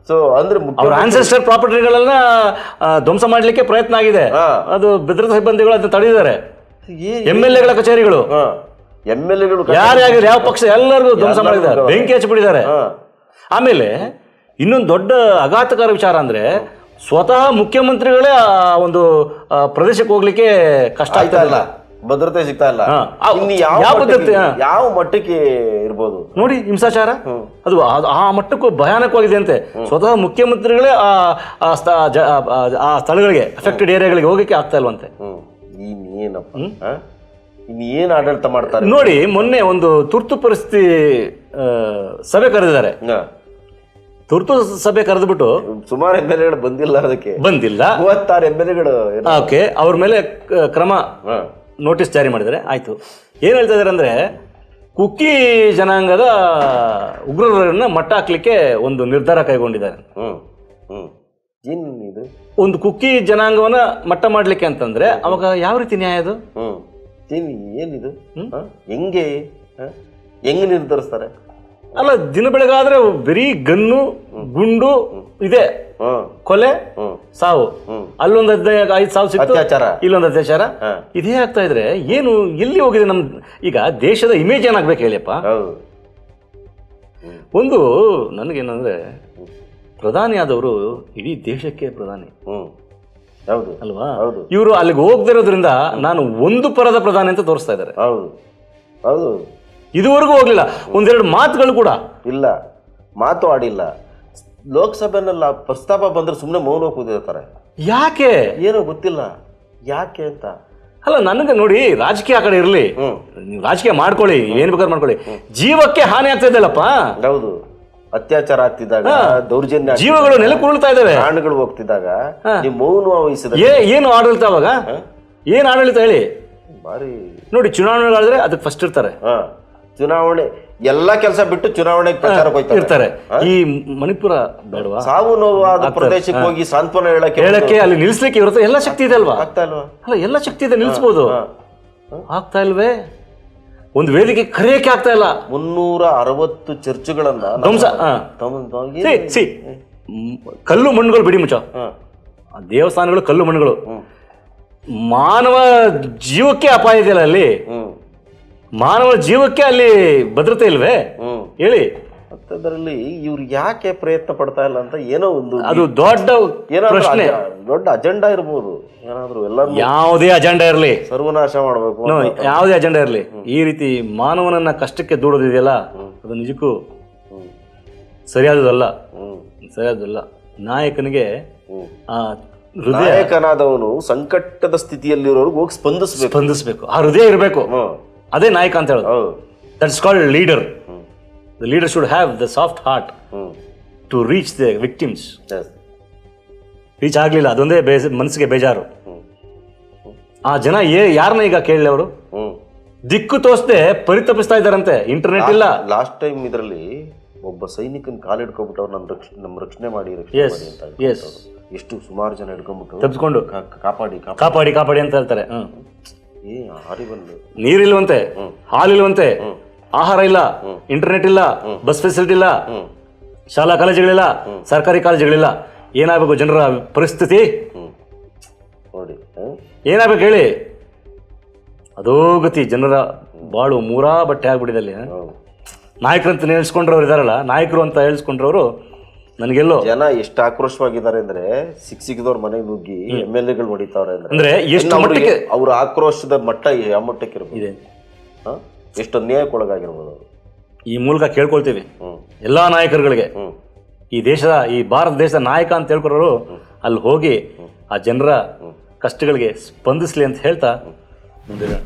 [SPEAKER 2] ಸೊ ಅಂದ್ರೆ
[SPEAKER 1] ಅವ್ರ ಆನ್ಸೆಸ್ಟರ್ ಪ್ರಾಪರ್ಟಿಗಳನ್ನ ಧ್ವಂಸ ಮಾಡ್ಲಿಕ್ಕೆ ಪ್ರಯತ್ನ ಆಗಿದೆ. ಅದು ಭದ್ರತಾ ಸಿಬ್ಬಂದಿಗಳು ಅದನ್ನ ತಡೆದಿದ್ದಾರೆ. MLA ಗಳ ಕಚೇರಿಗಳು,
[SPEAKER 2] MLA ಗಳು
[SPEAKER 1] ಯಾರ್ಯಾರು ಯಾವ ಪಕ್ಷ ಎಲ್ಲರಿಗೂ ಧ್ವಂಸ ಮಾಡಿದ್ದಾರೆ, ಬೆಂಕಿ ಹಚ್ಚಿಬಿಟ್ಟಿದ್ದಾರೆ. ಆಮೇಲೆ ಇನ್ನೊಂದು ದೊಡ್ಡ ಆಘಾತಕಾರ ವಿಚಾರ ಅಂದ್ರೆ ಸ್ವತಃ ಮುಖ್ಯಮಂತ್ರಿಗಳೇ ಒಂದು ಪ್ರದೇಶಕ್ಕೆ ಹೋಗ್ಲಿಕ್ಕೆ ಕಷ್ಟ ಆಗ್ತಾ ಇಲ್ಲ,
[SPEAKER 2] ಭದ್ರತೆ ಸಿಗ್ತಾ ಇಲ್ಲ. ಯಾವ ಮಟ್ಟಕ್ಕೆ ಇರ್ಬೋದು
[SPEAKER 1] ನೋಡಿ ಹಿಂಸಾಚಾರ. ಅದು ಆ ಮಟ್ಟಕ್ಕೂ ಭಯಾನಕವಾಗಿದೆ ಅಂತೆ. ಸ್ವತಃ ಮುಖ್ಯಮಂತ್ರಿಗಳೇ ಆ ಸ್ಥಳಗಳಿಗೆ, ಅಫೆಕ್ಟೆಡ್ ಏರಿಯಾಗಳಿಗೆ ಹೋಗಕ್ಕೆ ಆಗ್ತಾ ಇಲ್ವಂತೆ.
[SPEAKER 2] ಇನ್ನೇನು ಆಡಳಿತ ಮಾಡ್ತಾರೆ
[SPEAKER 1] ನೋಡಿ. ಮೊನ್ನೆ ಒಂದು ತುರ್ತು ಪರಿಸ್ಥಿತಿ ಸಭೆ ಕರೆದಿದ್ದಾರೆ. ತುರ್ತು ಸಭೆ ಕರೆದ್ಬಿಟ್ಟು
[SPEAKER 2] ಸುಮಾರು MLAಗಳು ಬಂದಿಲ್ಲ, ಅದಕ್ಕೆ
[SPEAKER 1] ಬಂದಿಲ್ಲ.
[SPEAKER 2] 36 MLAಗಳು
[SPEAKER 1] ಓಕೆ, ಅವ್ರ ಮೇಲೆ ಕ್ರಮ ನೋಟಿಸ್ ಜಾರಿ ಮಾಡಿದ್ದಾರೆ. ಆಯ್ತು. ಏನ್ ಹೇಳ್ತಾ ಇದಾರೆ ಅಂದ್ರೆ ಕುಕ್ಕಿ ಜನಾಂಗದ ಉಗ್ರರನ್ನ ಮಟ್ಟ ಹಾಕ್ಲಿಕ್ಕೆ ಒಂದು ನಿರ್ಧಾರ ಕೈಗೊಂಡಿದ್ದಾರೆ. ಒಂದು ಕುಕ್ಕಿ ಜನಾಂಗವನ್ನ ಮಟ್ಟ ಮಾಡ್ಲಿಕ್ಕೆ ಅಂತಂದ್ರೆ ಅವಾಗ ಯಾವ ರೀತಿ ನ್ಯಾಯ ಅದು?
[SPEAKER 2] ಏನಿದು? ಹೆಂಗೆ ನಿರ್ಧರಿಸ್ತಾರೆ?
[SPEAKER 1] ಅಲ್ಲ, ದಿನ ಬೆಳಗಾದ್ರೆ ಬರೀ ಗನ್ನು, ಗುಂಡು ಇದೆ, ಕೊಲೆ, ಸಾವು. ಅಲ್ಲೊಂದು 5 ಸಾವು ಸಿಕ್ತು, ಇಲ್ಲೊಂದು ಅತ್ಯಾಚಾರ. ಇದೇ ಆಗ್ತಾ ಇದ್ರೆ ಏನು, ಎಲ್ಲಿ ಹೋಗಿದೆ ನಮ್ ಈಗ ದೇಶದ ಇಮೇಜ್ ಏನಾಗ್ಬೇಕು ಹೇಳಿಯಪ್ಪ? ಒಂದು ನನಗೇನಂದ್ರೆ ಪ್ರಧಾನಿ ಆದವರು ಇಡೀ ದೇಶಕ್ಕೆ ಪ್ರಧಾನಿ ಅಲ್ವಾ? ಇವರು ಅಲ್ಲಿಗೆ ಹೋಗದಿರೋದ್ರಿಂದ ನಾನು ಒಂದು ಪರದ ಪ್ರಧಾನಿ ಅಂತ ತೋರಿಸ್ತಾ ಇದ್ದಾರೆ. ಇದುವರೆಗೂ ಹೋಗ್ಲಿಲ್ಲ, 1-2 ಮಾತುಗಳು ಕೂಡ
[SPEAKER 2] ಇಲ್ಲ, ಮಾತು ಆಡಿಲ್ಲ. ಲೋಕಸಭೆನೆಲ್ಲ ಪ್ರಸ್ತಾಪ ಬಂದ್ರೆ ಸುಮ್ಮನೆ ಮೌನ ಕೂದಿರ್ತಾರೆ.
[SPEAKER 1] ಯಾಕೆ
[SPEAKER 2] ಏನೋ ಗೊತ್ತಿಲ್ಲ ಯಾಕೆ ಅಂತ.
[SPEAKER 1] ಅಲ್ಲ, ನನಗೆ ನೋಡಿ, ರಾಜಕೀಯ ಆ ಕಡೆ ಇರಲಿ, ರಾಜಕೀಯ ಮಾಡ್ಕೊಳ್ಳಿ, ಏನ್ ಬೇಕಾದ್ರೆ ಮಾಡ್ಕೊಳ್ಳಿ, ಜೀವಕ್ಕೆ ಹಾನಿ ಆಗ್ತಾ ಇದೆಯಲ್ಲಪ್ಪ.
[SPEAKER 2] ಹೌದು, ಅತ್ಯಾಚಾರ ಆಗ್ತಿದ್ದಾಗ, ದೌರ್ಜನ್ಯ,
[SPEAKER 1] ಜೀವಗಳು ನೆಲಕ್ಕೆ ಉರುಳ್ತಾ ಇದಾವೆ,
[SPEAKER 2] ಪ್ರಾಣಗಳು ಹೋಗ್ತಿದ್ದಾಗ ನೀವು ಮೌನ ವಹಿಸಿದ
[SPEAKER 1] ಏನು ಆಡಳಿತ ಅವಾಗ? ಏನ್ ಆಡಳಿತ ಹೇಳಿ? ಬಾರಿ ನೋಡಿ, ಚುನಾವಣೆಗಳಾದ್ರೆ ಅದಕ್ಕೆ ಫಸ್ಟ್ ಇರ್ತಾರೆ.
[SPEAKER 2] ಚುನಾವಣೆ ಎಲ್ಲ ಕೆಲಸ ಬಿಟ್ಟು ಚುನಾವಣೆಗೆ ಪ್ರಚಾರಕ್ಕೆ ಹೋಗ್ತಾರೆ.
[SPEAKER 1] ಈ ಮಣಿಪುರ ಬೇಡವಾ?
[SPEAKER 2] ಸಾವು ನೋವಾದ ಪ್ರದೇಶಕ್ಕೆ ಹೋಗಿ ಸಾಂತ್ವನ ಹೇಳಕ್ಕೆ
[SPEAKER 1] ಅಲ್ಲಿ ನಿಲ್ಸ್ಲಿಕ್ಕೆ ಇರುತ್ತೆ. ಎಲ್ಲ ಶಕ್ತಿ ಇದೆ ಅಲ್ವಾ?
[SPEAKER 2] ಆಗ್ತಾ ಇಲ್ವಾ?
[SPEAKER 1] ಅಲ್ಲ, ಎಲ್ಲ ಶಕ್ತಿ ಇದೆ, ನಿಲ್ಸ್ಬೋದು. ಆಗ್ತಾ ಇಲ್ವೇ? ಒಂದು ವೇದಿಕೆ ಕರೆಯಕ್ಕೆ ಆಗ್ತಾ ಇಲ್ಲ.
[SPEAKER 2] 360 ಚರ್ಚ್ಗಳನ್ನ
[SPEAKER 1] ಧ್ವಂಸ. ಕಲ್ಲು ಮಣ್ಣುಗಳು ಬಿಡಿ ಮುಚ್ಚ, ದೇವಸ್ಥಾನಗಳು ಕಲ್ಲು ಮಣ್ಣುಗಳು. ಮಾನವ ಜೀವಕ್ಕೆ ಅಪಾಯ ಇದೆಯಲ್ಲ ಅಲ್ಲಿ, ಮಾನವ ಜೀವಕ್ಕೆ ಅಲ್ಲಿ ಭದ್ರತೆ ಇಲ್ವೇ ಹೇಳಿ?
[SPEAKER 2] ಅದರಲ್ಲಿ ಇವ್ರು ಯಾಕೆ ಪ್ರಯತ್ನ ಪಡ್ತಾ ಇಲ್ಲ ಅಂತ ಏನೋ ಒಂದು,
[SPEAKER 1] ಅದು ದೊಡ್ಡ ಪ್ರಶ್ನೆ.
[SPEAKER 2] ದೊಡ್ಡ ಅಜೆಂಡಾ ಇರ್ಬೋದು ಏನಾದ್ರು. ಎಲ್ಲ
[SPEAKER 1] ಯಾವುದೇ ಅಜೆಂಡಾ ಇರಲಿ,
[SPEAKER 2] ಸರ್ವನಾಶ ಮಾಡ್ಬೇಕು,
[SPEAKER 1] ಯಾವುದೇ ಅಜೆಂಡಾ ಇರಲಿ, ಈ ರೀತಿ ಮಾನವನನ್ನ ಕಷ್ಟಕ್ಕೆ ದೂಡೋದಿದೆಯಲ್ಲ, ಅದು ನಿಜಕ್ಕೂ ಸರಿಯಾದದಲ್ಲ. ನಾಯಕನಿಗೆ
[SPEAKER 2] ನಾಯಕನಾದವನು ಸಂಕಟದ ಸ್ಥಿತಿಯಲ್ಲಿರೋರ್ಗೆ ಹೋಗಿ ಸ್ಪಂದಿಸ್ಬೇಕು.
[SPEAKER 1] ಆ ಹೃದಯ ಇರಬೇಕು. ಅದೇ ನಾಯಕ ಅಂತ ಹೇಳೋದು. That's called leader. The leader should have the soft heart to reach the victims. Reach ಆಗಲಿಲ್ಲ, ಅದೊಂದೇ ಮನಸ್ಸಿಗೆ ಬೇಜಾರು. ಆ ಜನ ಯಾರನ್ನ ಈಗ ಕೇಳಲಿ? ಅವರು ದಿಕ್ಕು ತೋರಿಸದೆ ಪರಿತಪಿಸ್ತಾ ಇದ್ದಾರಂತೆ. ಇಂಟರ್ನೆಟ್ ಇಲ್ಲ. ಲಾಸ್ಟ್ ಟೈಮ್ ಇದರಲ್ಲಿ ಒಬ್ಬ ಸೈನಿಕನ ಕಾಲು ಹಿಡ್ಕೊಂಡ್ಬಿಟ್ಟು ಅವ್ರು ನಮ್ಮ ರಕ್ಷಣೆ ಮಾಡಿ ಅಂತ ಎಷ್ಟು ಸುಮಾರು ಜನ ಹಿಡ್ಕೊಂಡ್ಬಿಟ್ಟು ತಪ್ಪಿಸ್ಕೊಂಡು ಕಾಪಾಡಿ ಅಂತ ಹೇಳ್ತಾರೆ. ನೀರಿಲ್ವಂತೆ, ಹಾಲಿಲ್ವಂತೆ, ಆಹಾರ ಇಲ್ಲ, ಇಂಟರ್ನೆಟ್ ಇಲ್ಲ, ಬಸ್ ಫೆಸಿಲಿಟಿ ಇಲ್ಲ, ಶಾಲಾ ಕಾಲೇಜುಗಳಿಲ್ಲ, ಸರ್ಕಾರಿ ಕಾಲೇಜುಗಳಿಲ್ಲ. ಏನಾಗಬೇಕು ಜನರ ಪರಿಸ್ಥಿತಿ? ಏನಾಗಬೇಕು ಹೇಳಿ? ಅದೋ ಗತಿ. ಜನರ ಬಾಳು ಮೂರಾ ಬಟ್ಟೆ ಆಗ್ಬಿಟ್ಟಿದೆ ಅಲ್ಲಿ. ನಾಯಕರಂತ ಹೇಳ್ಸ್ಕೊಂಡ್ರವ್ರು ಇದಾರಲ್ಲ, ನಾಯಕರು ಅಂತ ಹೇಳ್ಸ್ಕೊಂಡ್ರವ್ರು ನನಗೆಲ್ಲೋ ಜನ ಎಷ್ಟು ಆಕ್ರೋಶವಾಗಿದ್ದಾರೆ ಅಂದ್ರೆ ಸಿಕ್ಕಿದವ್ರ ಮನೆಗೆ ನುಗ್ಗಿ MLAಗಳು ಹೊಡಿತಾವ್ರೆ ಅಂದ್ರೆ ಎಷ್ಟು ಮಟ್ಟಿಗೆ ಅವ್ರ ಆಕ್ರೋಶದ ಮಟ್ಟ ಯಾವ ಮಟ್ಟಕ್ಕೆ ಇರ್ಬೋದು, ಎಷ್ಟು ಅನ್ಯಾಯಕ್ಕೊಳಗಾಗಿರ್ಬೋದು. ಈ ಮೂಲಕ ಕೇಳ್ಕೊಳ್ತೀವಿ ಎಲ್ಲಾ ನಾಯಕರುಗಳಿಗೆ, ಈ ಭಾರತ ದೇಶದ ನಾಯಕ ಅಂತ ಹೇಳ್ಕೊರೋರು ಅಲ್ಲಿ ಹೋಗಿ ಆ ಜನರ ಕಷ್ಟಗಳಿಗೆ ಸ್ಪಂದಿಸ್ಲಿ ಅಂತ ಹೇಳ್ತಾ ಮುಂದೆ.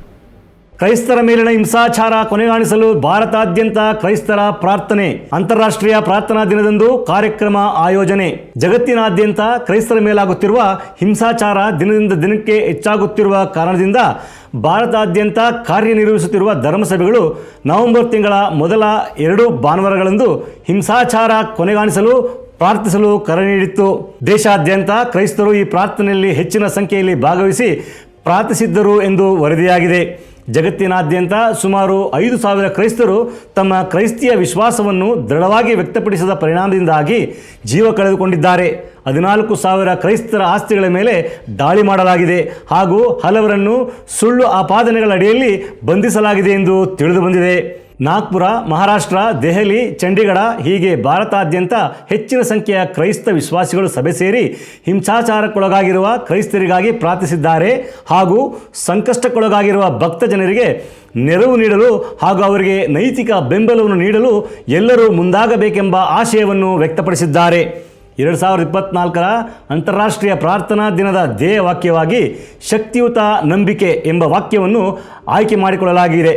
[SPEAKER 1] ಕ್ರೈಸ್ತರ ಮೇಲಿನ ಹಿಂಸಾಚಾರ ಕೊನೆಗಾಣಿಸಲು ಭಾರತಾದ್ಯಂತ ಕ್ರೈಸ್ತರ ಪ್ರಾರ್ಥನೆ. ಅಂತಾರಾಷ್ಟ್ರೀಯ ಪ್ರಾರ್ಥನಾ ದಿನದಂದು ಕಾರ್ಯಕ್ರಮ ಆಯೋಜನೆ. ಜಗತ್ತಿನಾದ್ಯಂತ ಕ್ರೈಸ್ತರ ಮೇಲಾಗುತ್ತಿರುವ ಹಿಂಸಾಚಾರ ದಿನದಿಂದ ದಿನಕ್ಕೆ ಹೆಚ್ಚಾಗುತ್ತಿರುವ ಕಾರಣದಿಂದ ಭಾರತಾದ್ಯಂತ ಕಾರ್ಯನಿರ್ವಹಿಸುತ್ತಿರುವ ಧರ್ಮಸಭೆಗಳು ನವೆಂಬರ್ ತಿಂಗಳ ಮೊದಲ 2 ಭಾನುವಾರಗಳಂದು ಹಿಂಸಾಚಾರ ಕೊನೆಗಾಣಿಸಲು ಪ್ರಾರ್ಥಿಸಲು ಕರೆ ನೀಡಿತ್ತು. ದೇಶಾದ್ಯಂತ ಕ್ರೈಸ್ತರು ಈ ಪ್ರಾರ್ಥನೆಯಲ್ಲಿ ಹೆಚ್ಚಿನ ಸಂಖ್ಯೆಯಲ್ಲಿ ಭಾಗವಹಿಸಿ ಪ್ರಾರ್ಥಿಸಿದ್ದರು ಎಂದು ವರದಿಯಾಗಿದೆ. ಜಗತ್ತಿನಾದ್ಯಂತ ಸುಮಾರು 5,000 ಕ್ರೈಸ್ತರು ತಮ್ಮ ಕ್ರೈಸ್ತಿಯ ವಿಶ್ವಾಸವನ್ನು ದೃಢವಾಗಿ ವ್ಯಕ್ತಪಡಿಸಿದ ಪರಿಣಾಮದಿಂದಾಗಿ ಜೀವ ಕಳೆದುಕೊಂಡಿದ್ದಾರೆ. 14,000 ಕ್ರೈಸ್ತರ ಆಸ್ತಿಗಳ ಮೇಲೆ ದಾಳಿ ಮಾಡಲಾಗಿದೆ ಹಾಗೂ ಹಲವರನ್ನು ಸುಳ್ಳು ಆಪಾದನೆಗಳ ಅಡಿಯಲ್ಲಿ ಬಂಧಿಸಲಾಗಿದೆ ಎಂದು ತಿಳಿದುಬಂದಿದೆ. ನಾಗ್ಪುರ, ಮಹಾರಾಷ್ಟ್ರ, ದೆಹಲಿ, ಚಂಡೀಗಢ ಹೀಗೆ ಭಾರತಾದ್ಯಂತ ಹೆಚ್ಚಿನ ಸಂಖ್ಯೆಯ ಕ್ರೈಸ್ತ ವಿಶ್ವಾಸಿಗಳು ಸಭೆ ಸೇರಿ ಹಿಂಸಾಚಾರಕ್ಕೊಳಗಾಗಿರುವ ಕ್ರೈಸ್ತರಿಗಾಗಿ ಪ್ರಾರ್ಥಿಸಿದ್ದಾರೆ ಹಾಗೂ ಸಂಕಷ್ಟಕ್ಕೊಳಗಾಗಿರುವ ಭಕ್ತ ಜನರಿಗೆ ನೆರವು ನೀಡಲು ಹಾಗೂ ಅವರಿಗೆ ನೈತಿಕ ಬೆಂಬಲವನ್ನು ನೀಡಲು ಎಲ್ಲರೂ ಮುಂದಾಗಬೇಕೆಂಬ ಆಶಯವನ್ನು ವ್ಯಕ್ತಪಡಿಸಿದ್ದಾರೆ. 2024ರ ಅಂತಾರಾಷ್ಟ್ರೀಯ ಪ್ರಾರ್ಥನಾ ದಿನದ ಧ್ಯೇಯ ವಾಕ್ಯವಾಗಿ ಶಕ್ತಿಯುತ ನಂಬಿಕೆ ಎಂಬ ವಾಕ್ಯವನ್ನು ಆಯ್ಕೆ ಮಾಡಿಕೊಳ್ಳಲಾಗಿದೆ.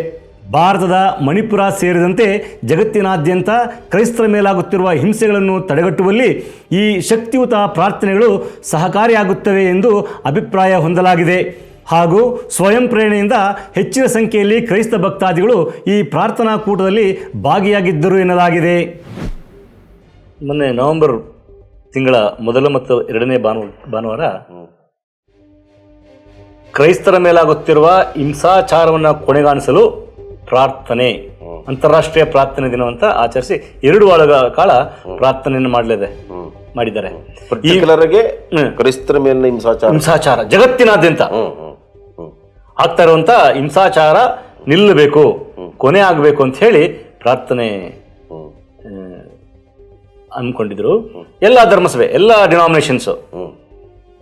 [SPEAKER 1] ಭಾರತದ ಮಣಿಪುರ ಸೇರಿದಂತೆ ಜಗತ್ತಿನಾದ್ಯಂತ ಕ್ರೈಸ್ತರ ಮೇಲಾಗುತ್ತಿರುವ ಹಿಂಸೆಗಳನ್ನು ತಡೆಗಟ್ಟುವಲ್ಲಿ ಈ ಶಕ್ತಿಯುತ ಪ್ರಾರ್ಥನೆಗಳು ಸಹಕಾರಿಯಾಗುತ್ತವೆ ಎಂದು ಅಭಿಪ್ರಾಯ ಹೊಂದಲಾಗಿದೆ ಹಾಗೂ ಸ್ವಯಂ ಪ್ರೇರಣೆಯಿಂದ ಹೆಚ್ಚಿನ ಸಂಖ್ಯೆಯಲ್ಲಿ ಕ್ರೈಸ್ತ ಭಕ್ತಾದಿಗಳು ಈ ಪ್ರಾರ್ಥನಾ ಕೂಟದಲ್ಲಿ ಭಾಗಿಯಾಗಿದ್ದರು ಎನ್ನಲಾಗಿದೆ. ಮೊನ್ನೆ ನವೆಂಬರ್ ತಿಂಗಳ ಮೊದಲ ಮತ್ತು 2ನೇ ಭಾನುವಾರ ಕ್ರೈಸ್ತರ ಮೇಲಾಗುತ್ತಿರುವ ಹಿಂಸಾಚಾರವನ್ನು ಕೊನೆಗಾಣಿಸಲು ಪ್ರಾರ್ಥನೆ, ಅಂತಾರಾಷ್ಟ್ರೀಯ ಪ್ರಾರ್ಥನೆ ದಿನವಂತ ಆಚರಿಸಿ 2 ವಾರಗಳ ಕಾಲ ಪ್ರಾರ್ಥನೆಯನ್ನು ಮಾಡಿದ್ದಾರೆ.
[SPEAKER 2] ಕ್ರೈಸ್ತರ ಮೇಲಿನ
[SPEAKER 1] ಹಿಂಸಾಚಾರ ಜಗತ್ತಿನಾದ್ಯಂತ ಆಗ್ತಾ ಇರುವಂತ ಹಿಂಸಾಚಾರ ನಿಲ್ಲಬೇಕು, ಕೊನೆ ಆಗಬೇಕು ಅಂತ ಹೇಳಿ ಪ್ರಾರ್ಥನೆ ಅನ್ಕೊಂಡಿದ್ರು. ಎಲ್ಲ ಧರ್ಮಸಭೆ, ಎಲ್ಲ ಡಿನಾಮಿನೇಷನ್ಸ್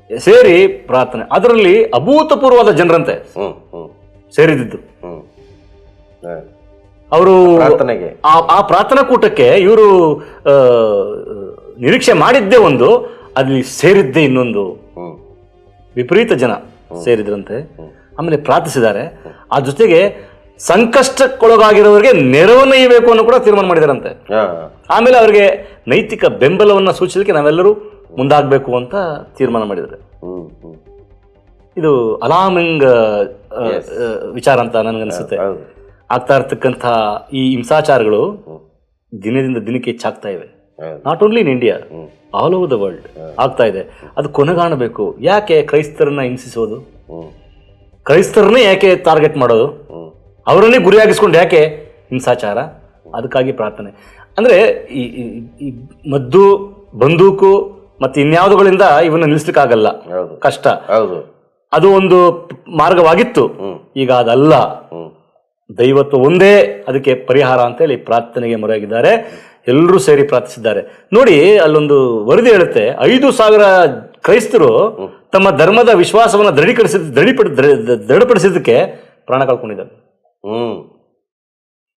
[SPEAKER 1] ಸೇರಿ ಪ್ರಾರ್ಥನೆ. ಅದರಲ್ಲಿ ಅಭೂತಪೂರ್ವವಾದ ಜನರಂತೆ ಸೇರಿದ್ದು. ಅವರು ಆ ಪ್ರಾರ್ಥನಾ ಕೂಟಕ್ಕೆ ಇವರು ನಿರೀಕ್ಷೆ ಮಾಡಿದ್ದೇ ಒಂದು, ಅಲ್ಲಿ ಸೇರಿದ್ದೇ ಇನ್ನೊಂದು. ವಿಪರೀತ ಜನ ಸೇರಿದ್ರಂತೆ. ಆಮೇಲೆ ಪ್ರಾರ್ಥಿಸಿದ್ದಾರೆ. ಆ ಜೊತೆಗೆ ಸಂಕಷ್ಟಕ್ಕೊಳಗಾಗಿರೋರಿಗೆ ನೆರವನ್ನು ನೀಯಬೇಕು ಅನ್ನೋ ಕೂಡ ತೀರ್ಮಾನ ಮಾಡಿದಾರಂತೆ. ಆಮೇಲೆ ಅವರಿಗೆ ನೈತಿಕ ಬೆಂಬಲವನ್ನು ಸೂಚಿಸಲಿಕ್ಕೆ ನಾವೆಲ್ಲರೂ ಮುಂದಾಗಬೇಕು ಅಂತ ತೀರ್ಮಾನ ಮಾಡಿದ್ದಾರೆ. ಇದು ಅಲಾರ್ಮಿಂಗ್ ವಿಚಾರ ಅಂತ ನನಗನ್ಸುತ್ತೆ. ಆಗ್ತಾ ಇರ್ತಕ್ಕಂಥ ಈ ಹಿಂಸಾಚಾರಗಳು ದಿನದಿಂದ ದಿನಕ್ಕೆ ಹೆಚ್ಚಾಗ್ತಾ ಇವೆ. Not only in India, all over the world ಆಗ್ತಾ ಇದೆ. ಅದು ಕೊನೆಗಾಣಬೇಕು. ಯಾಕೆ ಕ್ರೈಸ್ತರನ್ನ ಹಿಂಸಿಸೋದು? ಕ್ರೈಸ್ತರನ್ನೇ ಯಾಕೆ ಟಾರ್ಗೆಟ್ ಮಾಡೋದು, ಅವರನ್ನೇ ಗುರಿಯಾಗಿಸ್ಕೊಂಡು ಯಾಕೆ ಹಿಂಸಾಚಾರ? ಅದಕ್ಕಾಗಿ ಪ್ರಾರ್ಥನೆ. ಅಂದರೆ ಈ ಮದ್ದು, ಬಂದೂಕು ಮತ್ತು ಇನ್ಯಾವುದುಗಳಿಂದ ಇವನ್ನ ನಿಲ್ಲಿಸ್ಲಿಕ್ಕಾಗಲ್ಲ, ಕಷ್ಟ. ಅದು ಒಂದು ಮಾರ್ಗವಾಗಿತ್ತು, ಈಗ ಅದಲ್ಲ. ದೈವತ್ವ ಒಂದೇ ಅದಕ್ಕೆ ಪರಿಹಾರ ಅಂತೇಳಿ ಪ್ರಾರ್ಥನೆಗೆ ಮೊರೆಯಾಗಿದ್ದಾರೆ. ಎಲ್ಲರೂ ಸೇರಿ ಪ್ರಾರ್ಥಿಸಿದ್ದಾರೆ. ನೋಡಿ, ಅಲ್ಲೊಂದು ವರದಿ ಹೇಳುತ್ತೆ, 5,000 ಕ್ರೈಸ್ತರು ತಮ್ಮ ಧರ್ಮದ ವಿಶ್ವಾಸವನ್ನು ದೃಢಪಡಿಸಿದ್ದಕ್ಕೆ ಪ್ರಾಣ ಕಳ್ಕೊಂಡಿದ್ದಾರೆ.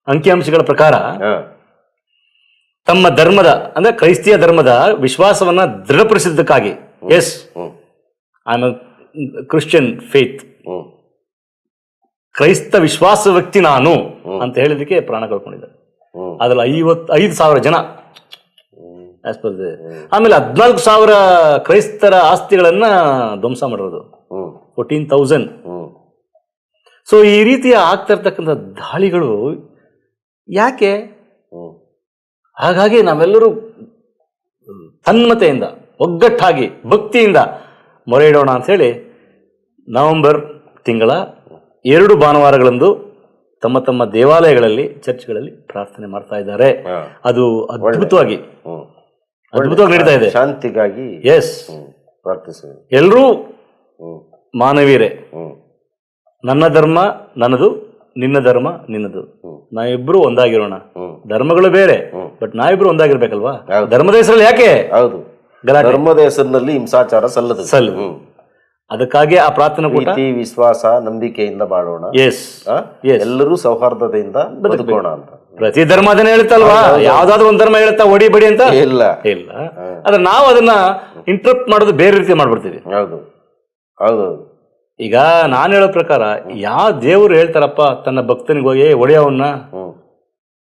[SPEAKER 1] ಅಂಕಿಅಂಶಗಳ ಪ್ರಕಾರ ತಮ್ಮ ಧರ್ಮದ ಅಂದ್ರೆ ಕ್ರೈಸ್ತಿಯ ಧರ್ಮದ ವಿಶ್ವಾಸವನ್ನ ದೃಢಪಡಿಸಿದ್ದಕ್ಕಾಗಿ, yes I am Christian faith, ಕ್ರೈಸ್ತ ವಿಶ್ವಾಸ ವ್ಯಕ್ತಿ ನಾನು ಅಂತ ಹೇಳಿದಕ್ಕೆ ಪ್ರಾಣ ಕಳ್ಕೊಂಡಿದ್ದಾರೆ. ಅದ್ರಲ್ಲಿ 55,000 ಜನ. ಆಮೇಲೆ 14,000 ಕ್ರೈಸ್ತರ ಆಸ್ತಿಗಳನ್ನ ಧ್ವಂಸ ಮಾಡಿರೋದು, 14,000. ಸೊ ಈ ರೀತಿಯ ಆಗ್ತಾ ಇರ್ತಕ್ಕಂಥ ದಾಳಿಗಳು ಯಾಕೆ? ಹಾಗಾಗಿ ನಾವೆಲ್ಲರೂ ತನ್ಮತೆಯಿಂದ, ಒಗ್ಗಟ್ಟಾಗಿ, ಭಕ್ತಿಯಿಂದ ಮೊರೆ ಇಡೋಣ ಅಂಥೇಳಿ ನವೆಂಬರ್ ತಿಂಗಳ 2 ಭಾನುವಾರಗಳಂದು ತಮ್ಮ ತಮ್ಮ ದೇವಾಲಯಗಳಲ್ಲಿ, ಚರ್ಚ್ಗಳಲ್ಲಿ ಪ್ರಾರ್ಥನೆ ಮಾಡ್ತಾ ಇದ್ದಾರೆ. ಅದು ಅದ್ಭುತವಾಗಿ ನಡೀತಾ ಇದೆ.
[SPEAKER 2] ಶಾಂತಿಗಾಗಿ
[SPEAKER 1] ಎಸ್, ಎಲ್ಲರೂ ಮಾನವೀಯರೇ. ನನ್ನ ಧರ್ಮ ನನ್ನದು, ನಿನ್ನ ಧರ್ಮ ನಿನ್ನದು, ನಾವಿಬ್ರು ಒಂದಾಗಿರೋಣ. ಧರ್ಮಗಳು ಬೇರೆ, ಬಟ್ ನಾವಿಬ್ರು ಒಂದಾಗಿರ್ಬೇಕಲ್ವಾ? ಧರ್ಮದ ಹೆಸರಲ್ಲಿ ಯಾಕೆ
[SPEAKER 2] ಧರ್ಮದ ಹೆಸರಿನಲ್ಲಿ ಹಿಂಸಾಚಾರ ಸಲ್ಲದು.
[SPEAKER 1] ಅದಕ್ಕಾಗಿ ಆ ಪ್ರಾರ್ಥನೆ
[SPEAKER 2] ಪ್ರೀತಿ, ವಿಶ್ವಾಸ, ನಂಬಿಕೆಯಿಂದ ಬಾಳೋಣ. ಎಲ್ಲರೂ ಸೌಹಾರ್ದತೆಯಿಂದ ಬದುಕೋಣ ಅಂತ
[SPEAKER 1] ಪ್ರತಿ ಧರ್ಮ ಅದನ್ನ ಹೇಳ್ತಲ್ವಾ? ಯಾವ್ದಾದ್ರು ಒಂದ್ ಧರ್ಮ ಹೇಳ್ತಾ ಒಡಿ ಬಡಿ ಅಂತ ಇಲ್ಲ. ಆದ್ರೆ ನಾವು ಅದನ್ನ ಇಂಟರಪ್ಟ್ ಮಾಡೋದು ಬೇರೆ ರೀತಿ ಮಾಡ್ಬಿಡ್ತೀವಿ.
[SPEAKER 2] ಹೌದು.
[SPEAKER 1] ಈಗ ನಾನು ಹೇಳೋ ಪ್ರಕಾರ, ಯಾವ ದೇವರು ಹೇಳ್ತಾರಪ್ಪ ತನ್ನ ಭಕ್ತನಿಗೆ ಹೋಗಿ ಒಡೆಯವನ್ನ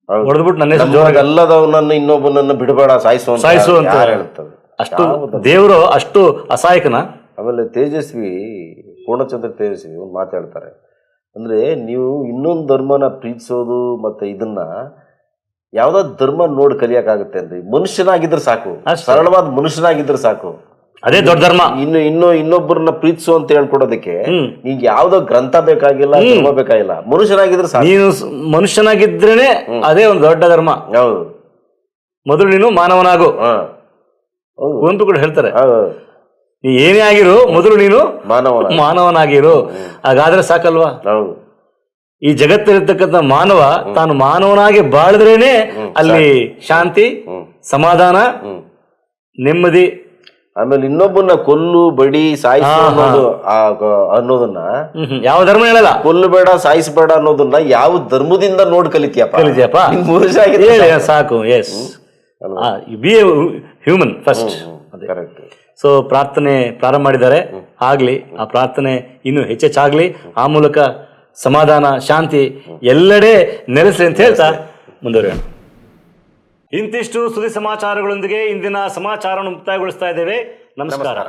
[SPEAKER 1] ಹೊಡೆದ್ಬಿಟ್ಟು ನನ್ನ
[SPEAKER 2] ಜೋರಾಗಿ ಅಲ್ಲದವನನ್ನು ಇನ್ನೊಬ್ಬನನ್ನು ಬಿಡಬೇಡ, ಸಾಯಿಸು
[SPEAKER 1] ಅಂತ ಹೇಳ್ತಾರೆ. ಅಷ್ಟು ದೇವರು ಅಷ್ಟು ಅಸಹಾಯಕನ.
[SPEAKER 2] ಆಮೇಲೆ ಪೂರ್ಣಚಂದ್ರ ತೇಜಸ್ವಿ ಒಂದು ಮಾತಾಡ್ತಾರೆ, ಅಂದ್ರೆ ನೀವು ಇನ್ನೊಂದು ಧರ್ಮನ ಪ್ರೀತಿಸೋದು ಮತ್ತೆ ಇದನ್ನ ಯಾವ್ದಾದ್ರು ಧರ್ಮ ನೋಡಿ ಕಲಿಯಕ್ಕಾಗುತ್ತೆ ಅಂದ್ರೆ ಮನುಷ್ಯನಾಗಿದ್ರೆ ಸಾಕು, ಸರಳವಾದ ಮನುಷ್ಯನಾಗಿದ್ರೆ ಸಾಕು.
[SPEAKER 1] ಅದೇ ದೊಡ್ಡ ಧರ್ಮ.
[SPEAKER 2] ಇನ್ನೊಬ್ಬರನ್ನ ಪ್ರೀತಿಸು ಅಂತ ಹೇಳ್ಕೊಡೋದಕ್ಕೆ ನಿಂಗೆ ಯಾವ್ದೋ ಗ್ರಂಥ ಬೇಕಾಗಿಲ್ಲ, ಧರ್ಮ ಬೇಕಾಗಿಲ್ಲ, ಮನುಷ್ಯನಾಗಿದ್ರೆ ಸಾಕು.
[SPEAKER 1] ನೀನು ಮನುಷ್ಯನಾಗಿದ್ರೇನೆ ಅದೇ ಒಂದು ದೊಡ್ಡ ಧರ್ಮ.
[SPEAKER 2] ಹೌದು.
[SPEAKER 1] ಮೊದಲು ನೀನು ಮಾನವನಾಗು. ಕುವೆಂಪು ಕೂಡ ಹೇಳ್ತಾರೆ, ನೀ ಏನೇ ಆಗಿರು ಮೊದಲು ನೀನು ಮಾನವನಾಗಿರು. ಹಾಗಾದ್ರೆ ಸಾಕಲ್ವಾ? ಈ ಜಗತ್ತಲ್ಲಿರ್ತಕ್ಕಂಥ ಮಾನವ ತಾನು ಮಾನವನಾಗಿ ಬಾಳಿದ್ರೇನೆ ಅಲ್ಲಿ ಶಾಂತಿ, ಸಮಾಧಾನ, ನೆಮ್ಮದಿ.
[SPEAKER 2] ಆಮೇಲೆ ಇನ್ನೊಬ್ಬನ ಕೊಲ್ಲು, ಬಡಿ, ಸಾಯಿಸು ಅನ್ನೋದನ್ನ
[SPEAKER 1] ಯಾವ ಧರ್ಮ ಹೇಳಲ್ಲ.
[SPEAKER 2] ಕೊಲ್ಲು ಬೇಡ, ಸಾಯಿಸಬೇಡ ಅನ್ನೋದನ್ನ ಯಾವ ಧರ್ಮದಿಂದ ನೋಡಿ ಕಲಿತೀಯಪ್ಪ?
[SPEAKER 1] ಸಾಕು. Yes, be a human first. So ಪ್ರಾರ್ಥನೆ ಪ್ರಾರಂಭ ಮಾಡಿದ್ದಾರೆ. ಆಗ್ಲಿ, ಆ ಪ್ರಾರ್ಥನೆ ಇನ್ನೂ ಹೆಚ್ಚೆಚ್ಚಾಗ್ಲಿ. ಆ ಮೂಲಕ ಸಮಾಧಾನ, ಶಾಂತಿ ಎಲ್ಲೆಡೆ ನೆಲೆಸಲಿ ಅಂತ ಹೇಳ್ತಾ ಮುಂದುವರಿಯೋಣ. ಇಂತಿಷ್ಟು ಸುದ್ದಿ ಸಮಾಚಾರಗಳೊಂದಿಗೆ ಇಂದಿನ ಸಮಾಚಾರವನ್ನು ಮುಕ್ತಾಯಗೊಳಿಸ್ತಾ ಇದ್ದೇವೆ. ನಮಸ್ಕಾರ.